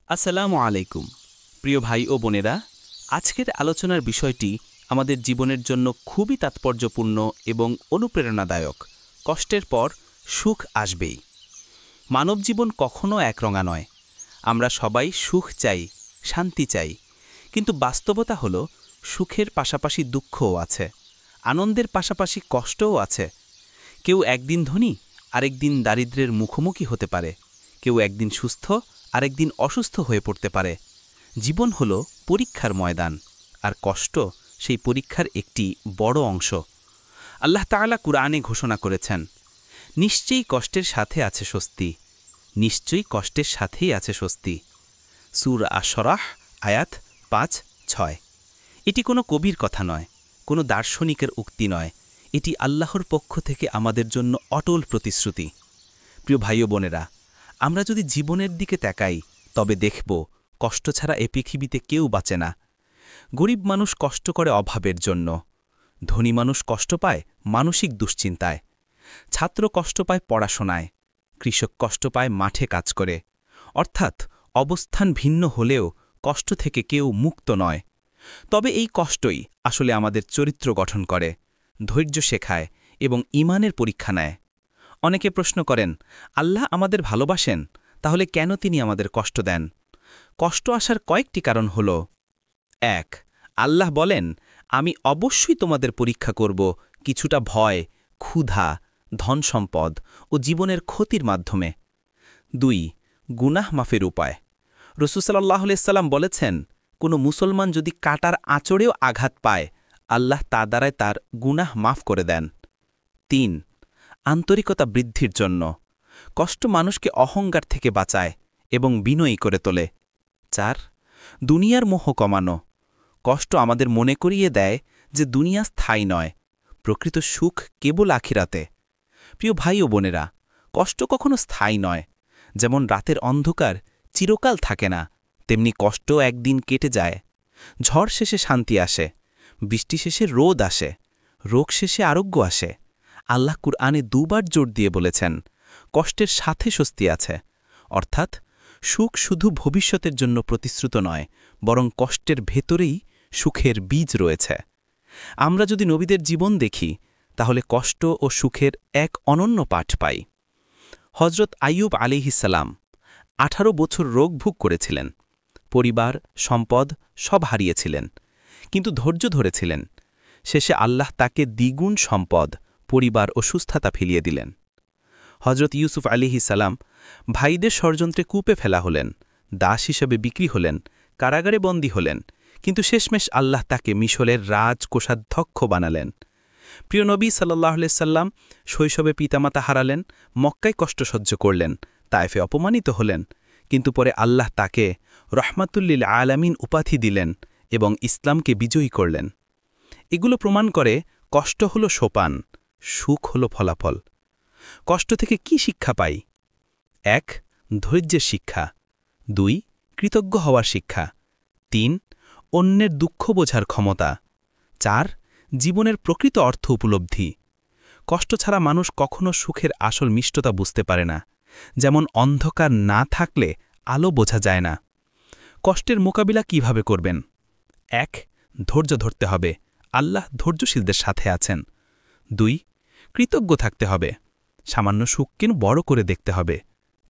আসসালামু আলাইকুম প্রিয় ভাই ও বোনেরা, আজকের আলোচনার বিষয়টি আমাদের জীবনের জন্য খুবই তাৎপর্যপূর্ণ এবং অনুপ্রেরণাদায়ক। কষ্টের পর সুখ আসবেই। মানব জীবন কখনো একরঙা নয়। আমরা সবাই সুখ চাই, শান্তি চাই, কিন্তু বাস্তবতা হলো সুখের পাশাপাশি দুঃখও আছে, আনন্দের পাশাপাশি কষ্টও আছে। কেউ একদিন ধনী, আরেকদিন দারিদ্র্যের মুখোমুখি হতে পারে। কেউ একদিন সুস্থ, আরেকদিন অসুস্থ হয়ে পড়তে পারে। জীবন হল পরীক্ষার ময়দান, আর কষ্ট সেই পরীক্ষার একটি বড় অংশ। আল্লাহ তাআলা কুরআনে ঘোষণা করেছেন, নিশ্চয়ই কষ্টের সাথে আছে স্বস্তি, নিশ্চয়ই কষ্টের সাথেই আছে স্বস্তি। সূরা আশ-শরাহ আয়াত ৫-৬। এটি কোনো কবির কথা নয়, কোনো দার্শনিকের উক্তি নয়, এটি আল্লাহর পক্ষ থেকে আমাদের জন্য অটল প্রতিশ্রুতি। প্রিয় ভাই ও বোনেরা, আমরা যদি জীবনের দিকে তাকাই তবে দেখব কষ্ট ছাড়া এ পৃথিবীতে কেউ বাঁচে না। গরিব মানুষ কষ্ট করে অভাবের জন্য, ধনী মানুষ কষ্ট পায় মানসিক দুশ্চিন্তায়, ছাত্র কষ্ট পায় পড়াশোনায়, কৃষক কষ্ট পায় মাঠে কাজ করে। অর্থাৎ অবস্থান ভিন্ন হলেও কষ্ট থেকে কেউ মুক্ত নয়। তবে এই কষ্টই আসলে আমাদের চরিত্র গঠন করে, ধৈর্য শেখায় এবং ঈমানের পরীক্ষা নেয়। অনেকে প্রশ্ন করেন, আল্লাহ আমাদের ভালোবাসেন, তাহলে কেন তিনি আমাদের কষ্ট দেন? কষ্ট আসার কয়েকটি কারণ হল: ১. আল্লাহ বলেন, আমি অবশ্যই তোমাদের পরীক্ষা করব কিছুটা ভয়, ক্ষুধা, ধন সম্পদ ও জীবনের ক্ষতির মাধ্যমে। ২. গুনাহ মাফের উপায়। রাসূল সাল্লাল্লাহু আলাইহি সাল্লাম বলেছেন, কোনো মুসলমান যদি কাঁটার আঁচড়েও আঘাত পায়, আল্লাহ তা দ্বারাই তার গুনাহ মাফ করে দেন। ৩. আন্তরিকতা বৃদ্ধির জন্য। কষ্ট মানুষকে অহংকার থেকে বাঁচায় এবং বিনয়ী করে তোলে। ৪. দুনিয়ার মোহ কমানো। কষ্ট আমাদের মনে করিয়ে দেয় যে দুনিয়া স্থায়ী নয়, প্রকৃত সুখ কেবল আখিরাতে। প্রিয় ভাই ও বোনেরা, কষ্ট কখনো স্থায়ী নয়। যেমন রাতের অন্ধকার চিরকাল থাকে না, তেমনি কষ্টও একদিন কেটে যায়। ঝড় শেষে শান্তি আসে, বৃষ্টি শেষে রোদ আসে, রোগ শেষে আরোগ্য আসে। আল্লাহ কুরআনে দুবার জোর দিয়ে বলেছেন, কষ্টের সাথে স্বস্তি আছে। অর্থাৎ সুখ শুধু ভবিষ্যতের জন্য প্রতিশ্রুত নয়, বরং কষ্টের ভেতরেই সুখের বীজ রয়েছে। আমরা যদি নবীদের জীবন দেখি, তাহলে কষ্ট ও সুখের এক অনন্য পাঠ পাই। হজরত আইয়ুব আলাইহিসসালাম ১৮ বছর রোগ ভোগ করেছিলেন, পরিবার, সম্পদ সব হারিয়েছিলেন, কিন্তু ধৈর্য ধরেছিলেন। শেষে আল্লাহ তাকে দ্বিগুণ সম্পদ, পরিবার ও সুস্থতা ফিরিয়ে দিলেন। হজরত ইউসুফ আলাইহিসসালাম ভাইদের ষড়যন্ত্রে কূপে ফেলা হলেন, দাস হিসেবে বিক্রি হলেন, কারাগারে বন্দী হলেন, কিন্তু শেষমেশ আল্লাহ তাকে মিশরের রাজকোষাধ্যক্ষ বানালেন। প্রিয় নবী সাল্লাল্লাহু আলাইহি সাল্লাম শৈশবে পিতামাতা হারালেন, মক্কায় কষ্ট সহ্য করলেন, তায়েফে অপমানিত হলেন, কিন্তু পরে আল্লাহ তাকে রহমাতুল্লিল আলামিন উপাধি দিলেন এবং ইসলামকে বিজয়ী করলেন। এগুলো প্রমাণ করে কষ্ট হল সোপান, সুখ হল ফলাফল। কষ্ট থেকে কি শিক্ষা পাই? ১. ধৈর্যের শিক্ষা। ২. কৃতজ্ঞ হওয়ার শিক্ষা। ৩. অন্যের দুঃখ বোঝার ক্ষমতা। ৪. জীবনের প্রকৃত অর্থ উপলব্ধি। কষ্ট ছাড়া মানুষ কখনো সুখের আসল মিষ্টতা বুঝতে পারে না। যেমন অন্ধকার না থাকলে আলো বোঝা যায় না। কষ্টের মোকাবিলা কিভাবে করবেন? ১. ধৈর্য ধরতে হবে, আল্লাহ ধৈর্যশীলদের সাথে আছেন। ২. কৃতজ্ঞ থাকতে হবে, সামান্য সুখকে বড় করে দেখতে হবে।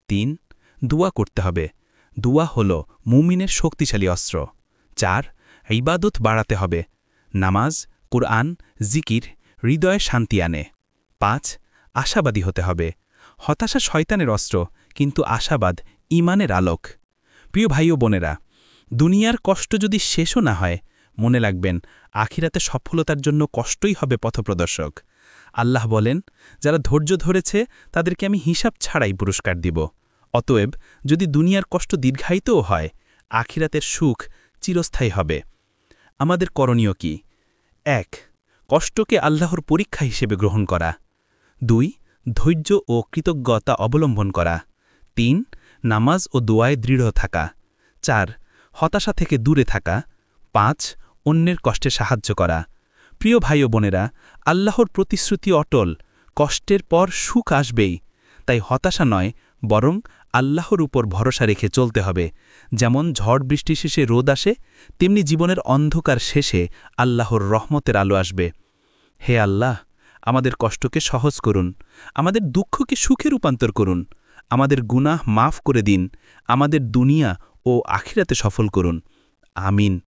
৩. দুয়া করতে হবে, দুয়া হল মুমিনের শক্তিশালী অস্ত্র। ৪. ইবাদত বাড়াতে হবে, নামাজ, কুরআন, জিকির হৃদয়ে শান্তি আনে। ৫. আশাবাদী হতে হবে, হতাশা শয়তানের অস্ত্র, কিন্তু আশাবাদ ঈমানের আলোক। প্রিয় ভাই ও বোনেরা, দুনিয়ার কষ্ট যদি শেষও না হয়, মনে রাখবেন আখিরাতে সফলতার জন্য কষ্টই হবে পথপ্রদর্শক। আল্লাহ বলেন, যারা ধৈর্য ধরেছে তাদেরকে আমি হিসাব ছাড়াই পুরস্কার দিব। অতএব যদি দুনিয়ার কষ্ট দীর্ঘায়িতও হয়, আখিরাতের সুখ চিরস্থায়ী হবে। আমাদের করণীয় কি? ১. কষ্টকে আল্লাহর পরীক্ষা হিসেবে গ্রহণ করা। ২. ধৈর্য ও কৃতজ্ঞতা অবলম্বন করা। ৩. নামাজ ও দোয়ায় দৃঢ় থাকা। ৪. হতাশা থেকে দূরে থাকা। ৫. অন্যের কষ্টে সাহায্য করা। প্রিয় ভাই ও বোনেরা, আল্লাহর প্রতিশ্রুতি অটল, কষ্টের পর সুখ আসবেই। তাই হতাশা নয়, বরং আল্লাহর উপর ভরসা রেখে চলতে হবে, যেমন ঝড় বৃষ্টি শেষে রোদ আসে, তেমনি জীবনের অন্ধকার শেষে আল্লাহর রহমতের আলো আসবে। হে আল্লাহ, আমাদের কষ্টকে সহজ করুন, আমাদের দুঃখকে সুখে রূপান্তর করুন, আমাদের গুনাহ মাফ করে দিন, আমাদের দুনিয়া ও আখিরাতে সফল করুন। আমিন।